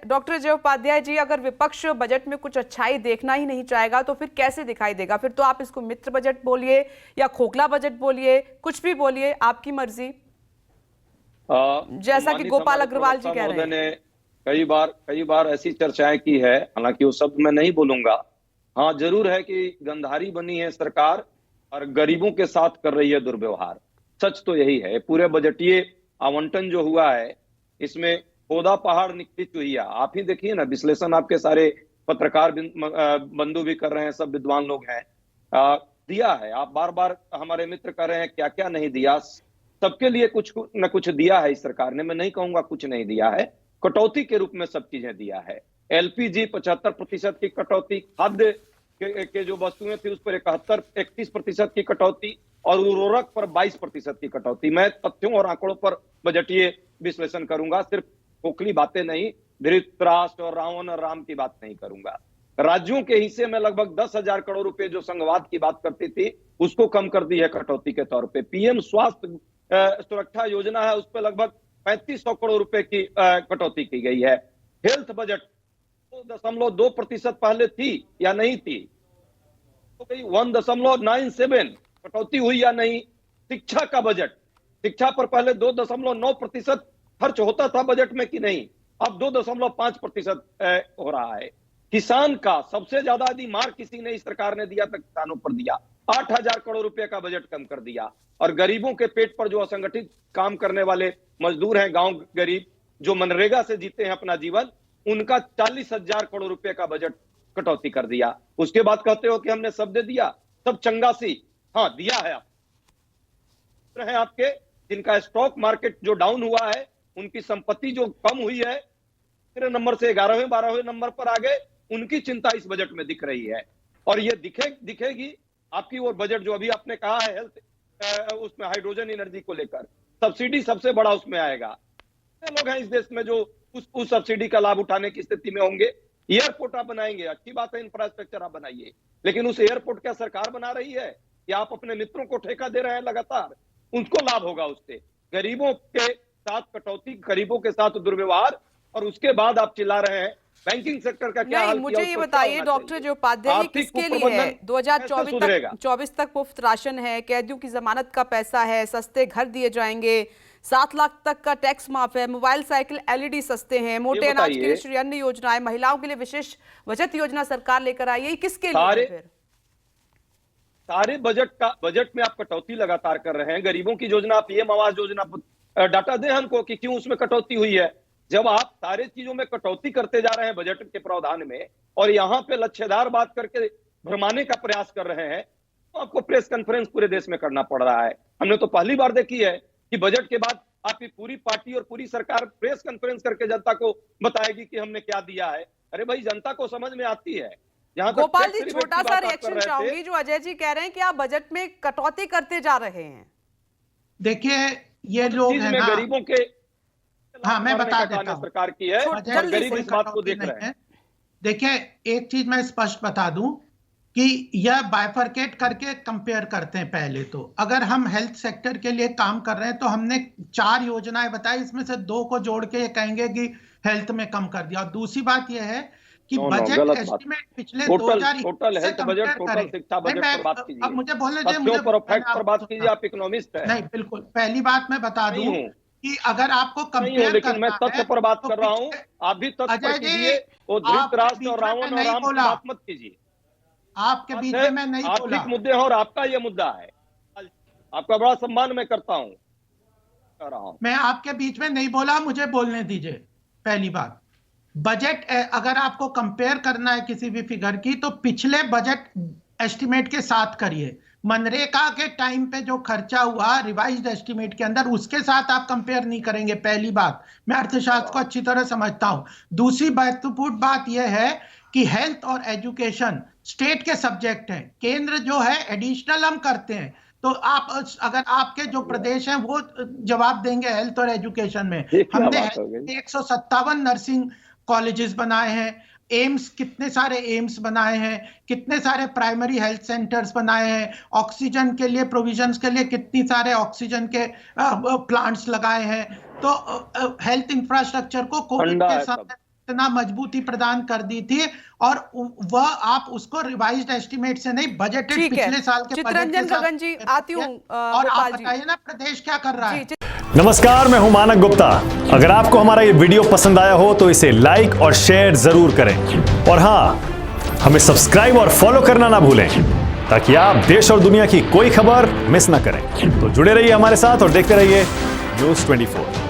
Doctor जय उपाध्याय जी, अगर विपक्ष बजट में कुछ अच्छाई देखना ही नहीं चाहेगा तो फिर कैसे दिखाई देगा? फिर तो आप इसको मित्र बजट बोलिए या खोखला बजट बोलिए, कुछ भी बोलिए, आपकी मर्जी। जैसा कि सम्मानित गोपाल हमारे अग्रवाल जी प्रवक्ता कह रहे महोदय हैं। ने कई बार ऐसी चर्चाएं की है, हालांकि वो शब्द मैं नहीं बोलूंगा। हाँ, जरूर है कि गंधारी बनी है सरकार और गरीबों के साथ कर रही है दुर्व्यवहार। सच तो यही है। पूरे बजटीय आवंटन जो हुआ है, इसमें खोदा पहाड़ निकली चुहिया। आप ही देखिए ना, विश्लेषण आपके सारे पत्रकार बंधु भी कर रहे हैं, सब विद्वान लोग हैं। दिया है, आप बार बार हमारे मित्र कर रहे हैं क्या क्या नहीं दिया। सबके लिए कुछ न कुछ दिया है इस सरकार ने। मैं नहीं कहूंगा कुछ नहीं दिया है, कटौती के रूप में सब चीजें दिया है। एलपीजी 75% की कटौती, खाद्य के जो वस्तुएं थी उस पर 31% की कटौती और उर्वरक पर 22% की कटौती। मैं तथ्यों और आंकड़ों पर बजटीय विश्लेषण करूंगा, सिर्फ खोखली बातें नहीं, धृतराष्ट्र और रावण और राम की बात नहीं करूंगा। राज्यों के हिस्से में लगभग 10,000 करोड़ रुपए जो संघवाद की बात करती थी, उसको कम कर दी है कटौती के तौर पे। पीएम स्वास्थ्य सुरक्षा योजना है, उस पर लगभग 3500 करोड़ रुपए की कटौती की गई है। हेल्थ बजट 2.2% पहले थी या नहीं थी, तो गई 1.97 कटौती हुई या नहीं। शिक्षा का बजट, शिक्षा पर पहले 2.9% खर्च होता था बजट में कि नहीं, अब 2.5% हो रहा है। किसान का सबसे ज्यादा यदि मार किसी ने इस सरकार ने दिया तो किसानों पर दिया। 8,000 करोड़ रुपए का बजट कम कर दिया। और गरीबों के पेट पर जो असंगठित काम करने वाले मजदूर हैं, गांव गरीब जो मनरेगा से जीते हैं अपना जीवन, उनका 40,000 करोड़ रुपए का बजट कटौती कर दिया। उसके बाद कहते हो कि हमने सब दे दिया, सब चंगासी। हाँ, दिया है। आप हैं आपके जिनका स्टॉक मार्केट जो डाउन हुआ है, उनकी संपत्ति जो कम हुई है, तीसरे नंबर से 11वें 12वें नंबर पर आ गए, उनकी चिंता इस बजट में दिख रही है। और ये दिखेगी आपकी वो बजट जो अभी आपने कहा है हेल्थ, उसमें हाइड्रोजन एनर्जी को लेकर सब्सिडी सबसे बड़ा उसमें आएगा। लोग हैं इस देश में जो उस सब्सिडी का लाभ उठाने की स्थिति में होंगे। एयरपोर्ट आप बनाएंगे, अच्छी बात है, इंफ्रास्ट्रक्चर आप बनाइए, लेकिन उस एयरपोर्ट क्या सरकार बना रही है या आप अपने मित्रों को ठेका दे रहे हैं लगातार? उनको लाभ होगा उससे। गरीबों के साथ कटौती, गरीबों के साथ दुर्व्यवहार, और उसके बाद आप चिल्ला रहे हैं बैंकिंग सेक्टर का क्या हाल किया। मुझे ये बताइए डॉक्टर जो उपाध्याय, ये किसके लिए है? 2024 तक मुफ्त राशन है, कैदियों की जमानत का पैसा है, सस्ते घर दिए जाएंगे, 7 लाख तक का टैक्स माफ है, मोबाइल साइकिल एलईडी सस्ते हैं, मोटे अनाज के लिए श्री अन्न योजना है, महिलाओं के लिए विशेष बचत योजना सरकार लेकर आई है। ये किसके लिए है? फिर सारे बजट में आप कटौती लगातार कर रहे हैं। गरीबों की योजना, पीएम आवास योजना, डाटा दें हमको कि क्यों उसमें कटौती हुई है। जब आप सारे चीजों में कटौती करते जा रहे हैं बजट के प्रावधान में, और यहाँ पे लच्छेदार बात करके भरमाने का प्रयास कर रहे हैं, तो आपको प्रेस कॉन्फ्रेंस पूरे देश में करना पड़ रहा है। हमने तो पहली बार देखी है कि बजट के बाद आपकी पूरी पार्टी और पूरी सरकार प्रेस कॉन्फ्रेंस करके जनता को बताएगी कि हमने क्या दिया है। अरे भाई, जनता को समझ में आती है। गोपाल जी, छोटा सा रिएक्शन चाहूंगी। जो अजय जी कह रहे हैं कि आप बजट में कटौती करते जा रहे हैं। देखिए, ये लोग हैं ना, गरीबों के, हाँ मैं बता देता हूं, सरकार की है और गरीब इस बात को देख रहे हैं। देखिए, एक चीज मैं स्पष्ट बता दूं कि यह बाइफरकेट करके कंपेयर करते हैं। पहले तो अगर हम हेल्थ सेक्टर के लिए काम कर रहे हैं तो हमने 4 योजनाएं बताई, इसमें से 2 को जोड़ के ये कहेंगे कि हेल्थ में कम कर दिया। और दूसरी बात यह है कि बजट एस्टिमेट पिछले 2021 टोटल हेल्थ बजट, टोटल शिक्षा बजट पर बात कीजिए। अब मुझे बोलने दीजिए, मुझे पर बात कीजिए। आप इकोनॉमिस्ट हैं। नहीं, बिल्कुल। पहली बात मैं बता दूं कि अगर आपको कंपेयर करना है, मैं तथ्य पर बात कर रहा हूं, आप भी तथ्य पर कीजिए। वो धृतराष्ट्र और रावण और राम की बात मत कीजिए। आपके बीच में मैं नहीं बोला। आर्थिक मुद्दे हैं और आपका ये मुद्दा है। आपका बड़ा सम्मान मैं करता हूं, कर रहा हूं। मैं आपके बीच में नहीं बोला, मुझे बोलने दीजिए। पहली बात, बजट अगर आपको कंपेयर करना है किसी भी फिगर की, तो पिछले बजट एस्टिमेट के साथ करिए। मनरेगा के टाइम पे जो खर्चा हुआ रिवाइज्ड एस्टिमेट के अंदर, उसके साथ आप कंपेयर नहीं करेंगे। पहली बात, मैं अर्थशास्त्र को अच्छी तरह समझता हूं। दूसरी महत्वपूर्ण बात यह है कि हेल्थ और एजुकेशन स्टेट के सब्जेक्ट हैं, केंद्र जो है एडिशनल हम करते हैं। तो आप अगर आपके जो प्रदेश हैं वो जवाब देंगे हेल्थ और एजुकेशन में। हमने 157 नर्सिंग कॉलेजेस बनाए हैं, एम्स, कितने सारे एम्स बनाए हैं, कितने सारे प्राइमरी हेल्थ सेंटर्स बनाए हैं, ऑक्सीजन के लिए प्रोविजंस के लिए कितनी सारे ऑक्सीजन के प्लांट्स लगाए हैं। तो हेल्थ इंफ्रास्ट्रक्चर को कोविड के समय इतना मजबूती प्रदान कर दी थी, और वह आप उसको रिवाइज्ड एस्टिमेट से नहीं, बजटेड पिछले साल के चित्ररंजन गगन जी, आती हूँ और आप बताइए ना प्रदेश क्या कर रहा है। नमस्कार, मैं हूं मानक गुप्ता। अगर आपको हमारा ये वीडियो पसंद आया हो तो इसे लाइक और शेयर जरूर करें, और हां, हमें सब्सक्राइब और फॉलो करना ना भूलें ताकि आप देश और दुनिया की कोई खबर मिस ना करें। तो जुड़े रहिए हमारे साथ और देखते रहिए News 24।